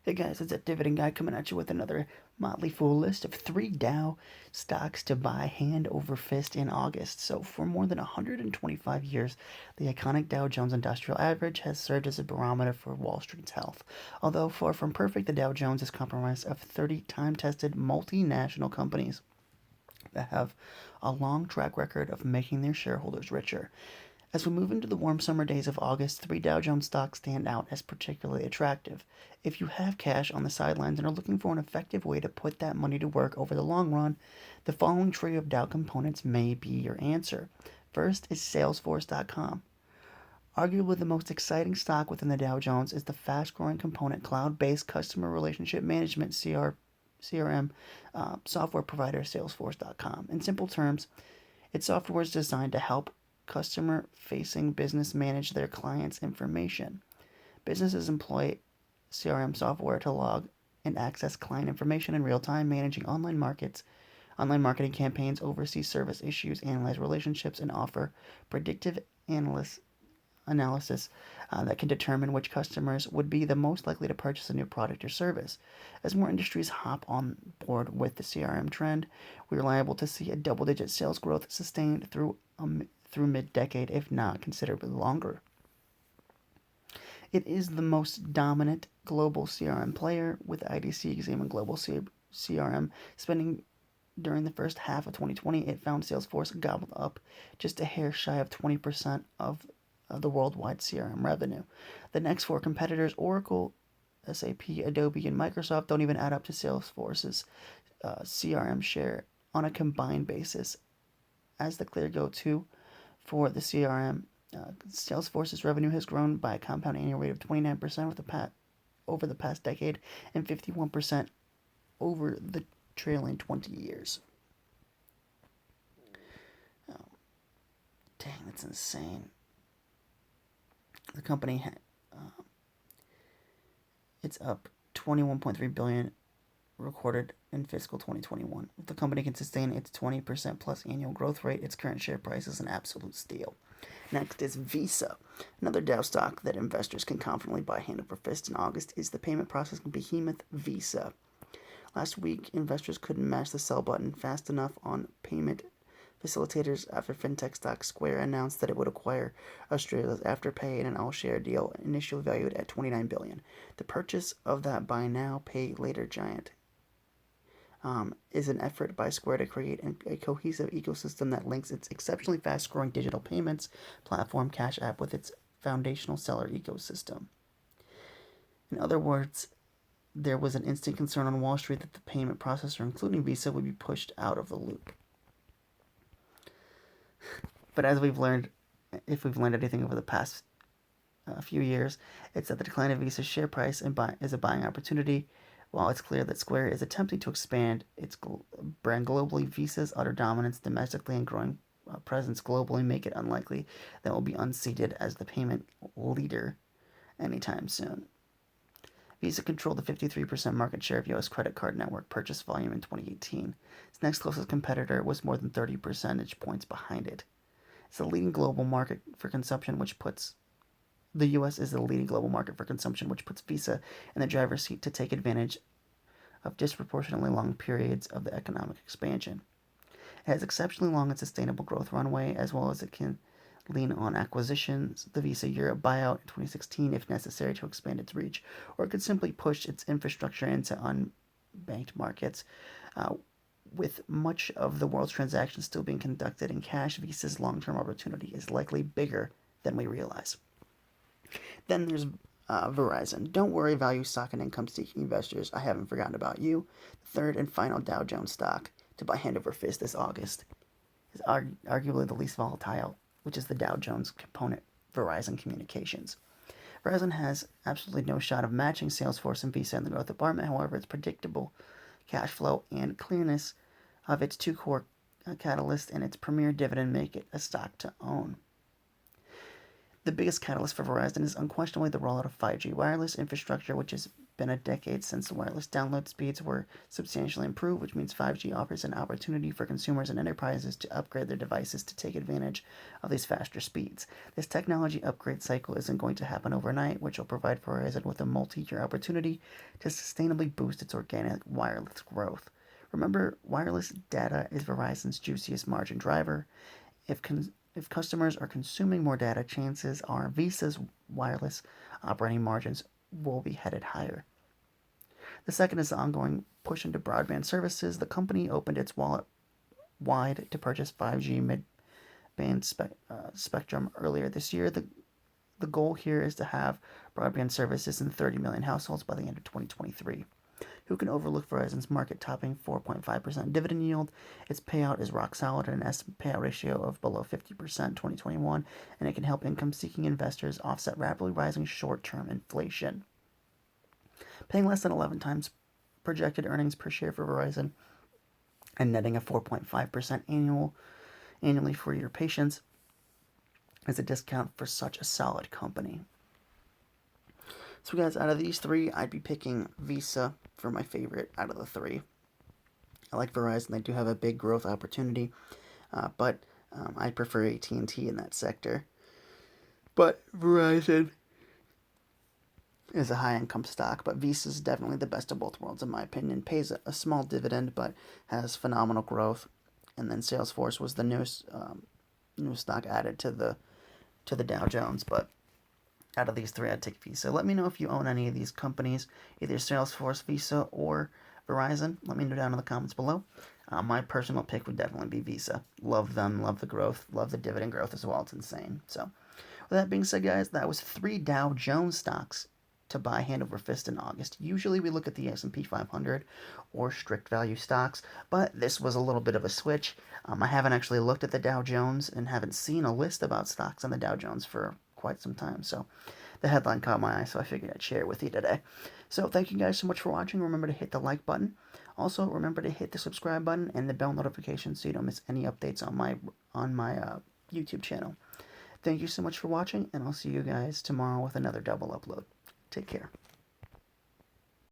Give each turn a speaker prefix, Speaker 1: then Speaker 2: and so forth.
Speaker 1: Hey guys, it's a Dividend guy coming at you with another Motley Fool list of 3 Dow stocks to buy hand over fist in August. So, for more than 125 years, the iconic Dow Jones Industrial Average has served as a barometer for Wall Street's health. Although far from perfect, the Dow Jones is comprised of 30 time tested multinational companies that have a long track record of making their shareholders richer. As we move into the warm summer days of August, 3 Dow Jones stocks stand out as particularly attractive. If you have cash on the sidelines and are looking for an effective way to put that money to work over the long run, the following trio of Dow components may be your answer. First is Salesforce.com. Arguably the most exciting stock within the Dow Jones is the fast-growing component cloud-based customer relationship management CRM software provider Salesforce.com. In simple terms, its software is designed to help customer-facing business manage their clients' information. Businesses employ CRM software to log and access client information in real time, managing online marketing campaigns, oversee service issues, analyze relationships, and offer predictive analysis that can determine which customers would be the most likely to purchase a new product or service. As more industries hop on board with the CRM trend, we are liable to see a double-digit sales growth sustained through mid-decade, if not considerably longer. It is the most dominant global CRM player, with IDC examining global CRM spending during the first half of 2020. It found Salesforce gobbled up just a hair shy of 20% of the worldwide CRM revenue. The next four competitors, Oracle, SAP, Adobe, and Microsoft, don't even add up to Salesforce's CRM share on a combined basis. As the clear go-to for the CRM, Salesforce's revenue has grown by a compound annual rate of 29% over the past decade and 51% over the trailing 20 years. Oh, dang, that's insane. The company, it's up 21.3 billion recorded in fiscal 2021. If the company can sustain its 20% plus annual growth rate, its current share price is an absolute steal. Next is Visa. Another Dow stock that investors can confidently buy hand over fist in August is the payment processing behemoth Visa. Last week, investors couldn't mash the sell button fast enough on payment facilitators after fintech stock Square announced that it would acquire Australia's Afterpay in an all-share deal initially valued at $29 billion. The purchase of that buy now, pay later giant is an effort by Square to create a cohesive ecosystem that links its exceptionally fast-growing digital payments platform Cash App with its foundational seller ecosystem. In other words, there was an instant concern on Wall Street that the payment processor, including Visa, would be pushed out of the loop. But as we've learned, if we've learned anything over the past few years, it's that the decline of Visa's share price is a buying opportunity. While it's clear that Square is attempting to expand its brand globally, Visa's utter dominance domestically and growing presence globally make it unlikely that it will be unseated as the payment leader anytime soon. Visa controlled the 53% market share of U.S. credit card network purchase volume in 2018. Its next closest competitor was more than 30 percentage points behind it. It's the leading global market for consumption, which puts the U.S. is the leading global market for consumption, which puts Visa in the driver's seat to take advantage of disproportionately long periods of the economic expansion. It has exceptionally long and sustainable growth runway, as well as it can lean on acquisitions, the Visa Europe buyout in 2016 if necessary to expand its reach, or it could simply push its infrastructure into unbanked markets. With much of the world's transactions still being conducted in cash, Visa's long-term opportunity is likely bigger than we realize. Then there's Verizon. Don't worry, value stock and income-seeking investors. I haven't forgotten about you. The third and final Dow Jones stock to buy hand over fist this August is arguably the least volatile, which is the Dow Jones component, Verizon Communications. Verizon has absolutely no shot of matching Salesforce and Visa in the growth department. However, its predictable cash flow and clearness of its two core catalysts and its premier dividend make it a stock to own. The biggest catalyst for Verizon is unquestionably the rollout of 5G wireless infrastructure, which has been a decade since the wireless download speeds were substantially improved, which means 5G offers an opportunity for consumers and enterprises to upgrade their devices to take advantage of these faster speeds. This technology upgrade cycle isn't going to happen overnight, which will provide Verizon with a multi-year opportunity to sustainably boost its organic wireless growth. Remember, wireless data is Verizon's juiciest margin driver. If if customers are consuming more data, chances are Visa's wireless operating margins will be headed higher. The second is the ongoing push into broadband services. The company opened its wallet wide to purchase 5G mid-band spectrum earlier this year. The goal here is to have broadband services in 30 million households by the end of 2023. Who can overlook Verizon's market-topping 4.5% dividend yield? Its payout is rock solid at an estimated payout ratio of below 50% in 2021, and it can help income-seeking investors offset rapidly rising short-term inflation. Paying less than 11 times projected earnings per share for Verizon and netting a 4.5% annually for your patients is a discount for such a solid company. So guys, out of these three, I'd be picking Visa for my favorite out of the three. I like Verizon; they do have a big growth opportunity, but I prefer AT&T in that sector. But Verizon is a high-income stock, but Visa is definitely the best of both worlds in my opinion. Pays a small dividend, but has phenomenal growth. And then Salesforce was the newest stock added to the Dow Jones, but out of these three, I'd take Visa. Let me know if you own any of these companies, either Salesforce, Visa, or Verizon. Let me know down in the comments below. My personal pick would definitely be Visa. Love them, love the growth, love the dividend growth as well. It's insane. So, with that being said, guys, that was 3 Dow Jones stocks to buy hand over fist in August. Usually we look at the S&P 500 or strict value stocks, but this was a little bit of a switch. I haven't actually looked at the Dow Jones and haven't seen a list about stocks on the Dow Jones for quite some time, so the headline caught my eye, so I figured I'd share it with you today. So thank you guys so much for watching. Remember to hit the like button. Also, remember to hit the subscribe button and the bell notification so you don't miss any updates on my YouTube channel. Thank you so much for watching, and I'll see you guys tomorrow with another double upload. Take care.